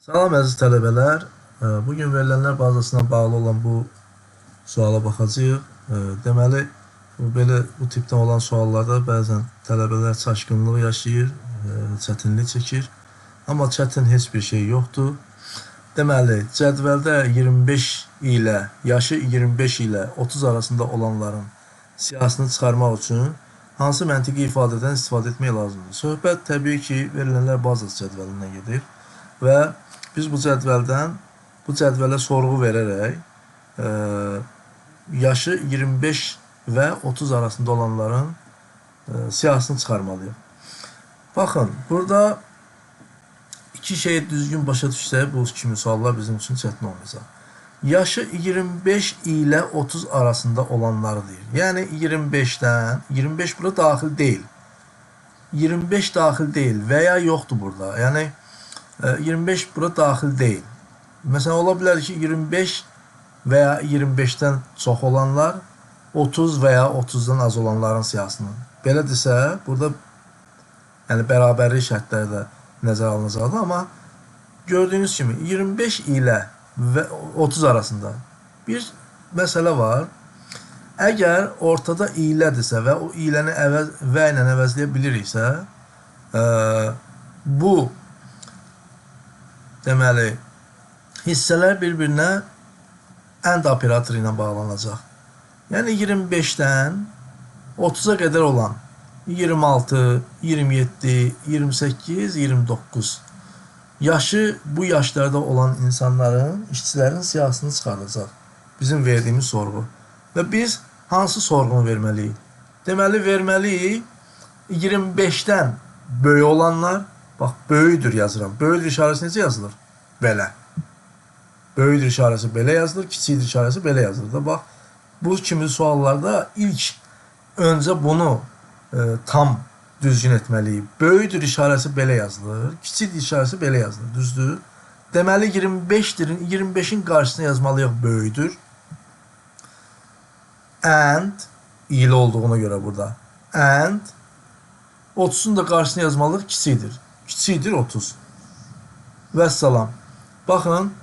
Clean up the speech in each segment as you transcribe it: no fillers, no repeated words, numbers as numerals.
Salam əziz tələbələr. Bugün verilənlər bazasına bağlı olan bu suala baxacağıq. Deməli, bu tipdən olan suallarda bəzən tələbələr çaşqınlıq yaşayır, çətinlik çəkir. Amma çətin heç bir şey yoxdur. Deməli, cədvəldə 25 ilə, yaşı 25 ilə 30 arasında olanların siyahısını çıxarmaq üçün hansı məntiqi ifadədən istifadə etmək lazımdır? Söhbət təbii ki, verilənlər bazası cədvəlindən gedir və biz bu cədvələ sorğu verərək yaşı 25 və 30 arasında olanların siyahısını çıxarmalıyıq. Baxın, burada iki şeyi düzgün başa düşsək, bu kimi suallar bizim üçün çətin olmayacaq. Yaşı 25 ilə 30 arasında olanları deyir. Yəni 25 bura daxil deyil. 25 daxil deyil və ya yoxdur burada. Yəni 25 bura daxil deyil. Məsələn, ola bilər ki, 25 və ya 25-dən çox olanlar 30 və ya 30-dan az olanların siyahısını. Belədirsə, burada bərabərlik şərtləri də nəzərə alınacaqdır. Amma gördüyünüz kimi 25 ilə və 30 arasında bir məsələ var. Əgər ortada ilədirsə və o iləni və ilə əvəzləyə biliriksə, bu deməli hissələr bir-birinə and operatoru ilə bağlanacaq. Yəni 25-dən 30-a qədər olan 26, 27, 28, 29 yaşı bu yaşlarda olan insanların, işçilərin siyahısını çıxardacaq. Bizim verdiyimiz sorğu. Və biz hansı sorğunu verməliyik? Deməli, verməliyik 25-dən böyük olanlar, bax, böyüdür yazıram. Böyüdür işarəsi necə yazılır? Belə. Böyüdür işarəsi belə yazılır, kiçikdir işarəsi belə yazılır da. Bax, bu kimi suallarda ilk öncə bunu tam düzgün etməliyik. Böyüdür işarəsi belə yazılır, kiçikdir işarəsi belə yazılır, düzdür? Deməli, 25-dir, 25-in qarşısına yazmalıyıq böyüdür. And, ilə olduğuna görə burada. And, 30-un da qarşısına yazmalıyıq kiçikdir. Kiçikdir 30. Vəssalam. Baxın,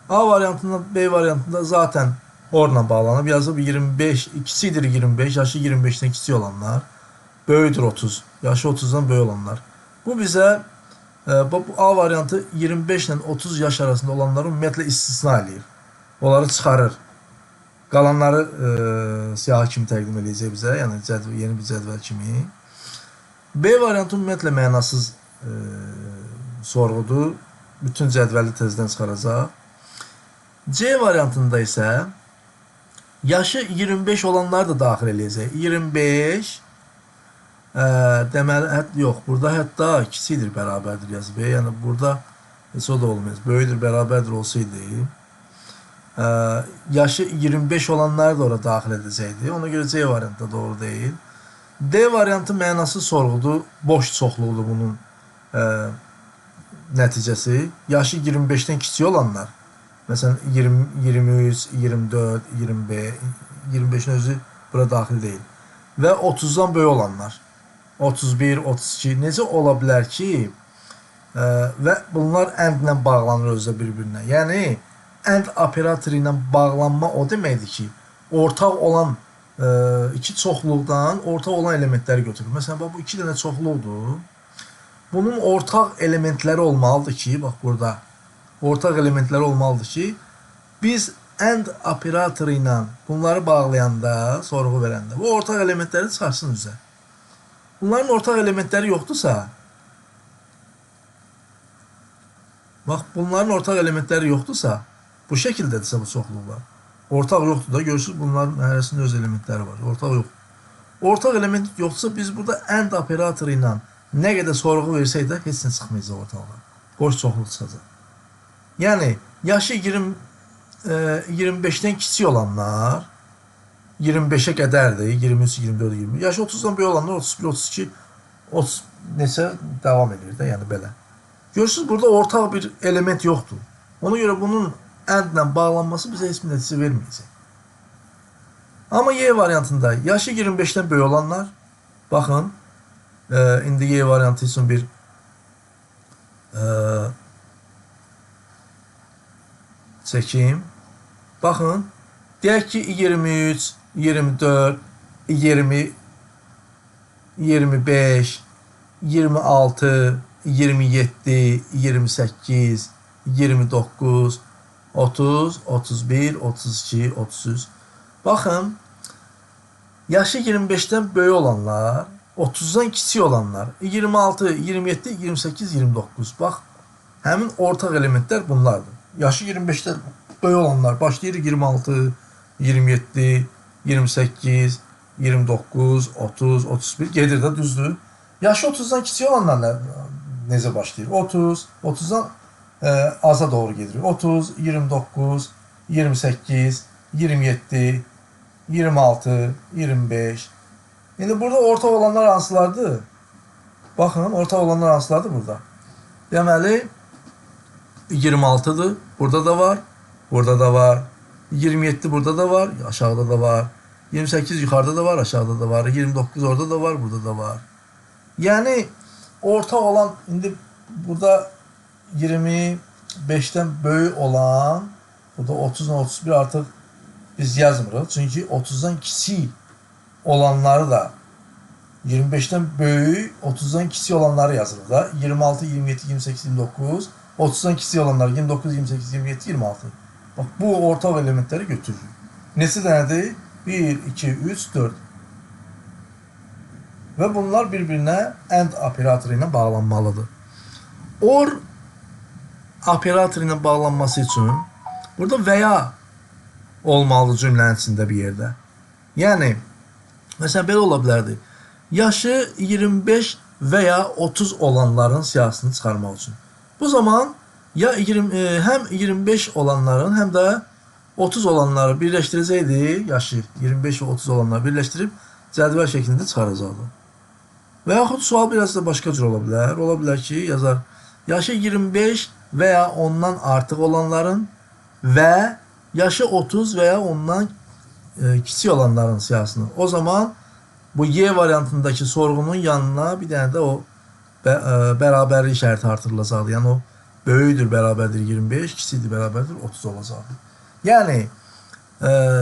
A variantında, B variantında zaten orla bağlanıb, yazıb 25, kiçikdir 25, yaşı 25-dən kiçik olanlar. Böyüdür 30, yaşı 30-dan böyük olanlar. Bu bizə bu A variantı 25 ilə 30 yaş arasında olanları ümumiyyətlə istisna eləyir. Onları çıxarır. Qalanları siyahı kimi təqdim edəcək bizə, yəni yeni bir cədvəl kimi. B variantı ümumiyyətlə mənasız sorğudur. Bütün cədvəli tezdən çıxaracaq. C variantında isə yaşı 25 olanlar da daxil edəcək. 25 deməli, yox, burada hətta kiçikdir, bərabərdir yazıb. Yəni, burada heç o da olmayız. Böyüdür, bərabərdir olsaydı. Yaşı 25 olanlar da orada daxil edəcəkdir. Ona görə C variantı da doğru deyil. D variantı mənasız sorğudur, boş çoxluqdur bunun nəticəsi. Yaşı 25-dən kiçik olanlar, məsələn, 23, 24, 25, 25-in özü bura daxil deyil. Və 30-dan böyük olanlar, 31, 32, necə ola bilər ki, və bunlar əndlə bağlanır özlə bir-birinə. Yəni, ənd operatoru ilə bağlanma o deməkdir ki, ortaq olan iki çoxluqdan ortaq olan elementləri götürür. Məsələn, bu iki dənə çoxluqdur. Bunun ortaq elementləri olmalıdır ki, bax burada, ortaq elementləri olmalıdır ki, biz and operatoru ilə bunları bağlayanda, sorğu verəndə, bu ortaq elementləri çıxarsın üzə. Bunların ortaq elementləri yoxdursa, bax, bunların ortaq elementləri yoxdursa, bu şəkildədirsə bu çoxluqlar. Ortaq yoxdur da, görürsünüz, bunların hərəsində öz elementləri var. Ortaq yox. Ortaq element yoxdursa, biz burada and operatoru ilə nə qədər sorğu versək də, heç nə çıxmayacaq ortalığa. Boş çoxluq çıxacaq. Yəni, yaşı 25-dən kiçik olanlar 25-ə qədərdir, 23, 24, 20. Yaşı 30-dan böyük olanlar 31, 32, 30 neçə davam edir də, yəni belə. Görürsünüz, burada ortaq bir element yoxdur. Ona görə bunun andlə bağlanması bizə heç bir nəticə verməyəcək. Amma Y variantında yaşı 25-dən böyük olanlar, baxın, indi Y variantı üçün bir çəkim. Baxın, deyək ki, 23, 24, 20, 25, 26, 27, 28, 29, 30, 31, 32, 33. Baxın, yaşı 25-dən böyük olanlar, 30-dan kiçik olanlar, 26, 27, 28, 29. Bax, həmin ortaq elementlər bunlardır. Yaşı 25-dən böyük olanlar başlayır 26, 27, 28, 29, 30, 31 gedir də, düzdür. Yaşı 30-dan kiçik olanlar necə başlayır? 30, 30-dan aza doğru gedir. 30, 29, 28, 27, 26, 25. İndi burada ortaq olanlar hansılardır? Baxın, ortaq olanlar hansılardır burada? Deməli, 26'dır. Burada da var. Burada da var. 27 burada da var. Aşağıda da var. 28 yukarıda da var. Aşağıda da var. 29 orada da var. Burada da var. Yani orta olan, indi burada 25'ten böyük olan, burada 30'dan 31 artıq biz yazmırıq. Çünki 30'dan kiçik olanları da 25'ten böyük, 30'dan kiçik olanları yazırıq da. 26, 27, 28, 29, 30'dan kiçik olanlar 29, 28, 27, 26. Bak, bu ortak elementleri götürür. Nesi dənədir? 1, 2, 3, 4. Və bunlar bir-birinə AND operatoru ilə bağlanmalıdır. OR operatoru ilə bağlanması üçün burada və ya olmalı cümlənin içində bir yerdə. Yəni, məsələn, belə ola bilərdi. Yaşı 25 və ya 30 olanların siyahısını çıxarmaq üçün. Bu zaman ya həm 25 olanların, həm də 30 olanları birləşdirəcəkdi. Yaşı 25 və 30 olanları birləşdirib cədvəl şəklində çıxaracaqdı. Və yaxud sual biraz da başqa cür ola bilər. Ola bilər ki, yazar, yaşı 25 və ya ondan artıq olanların və yaşı 30 və ya ondan kiçik olanların siyahısını. O zaman bu Y variantındakı sorğunun yanına bir dənə də o bərabərlik işarəti artırılacaqdı. Yəni o böyükdür, bərabərdir 25, kiçikdir, bərabərdir 30 olacaqdı. Yəni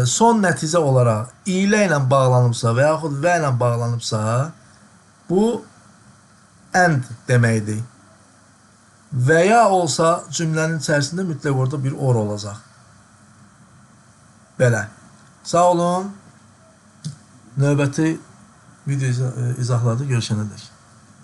son nəticə olaraq ilə ilə bağlanıbsa və yaxud və ilə bağlanıbsa, bu AND deməkdir. Və ya olsa cümlənin içərisində mütləq orada bir OR olacaq. Belə. Sağ olun. Növbəti video izahlarda görüşənədək.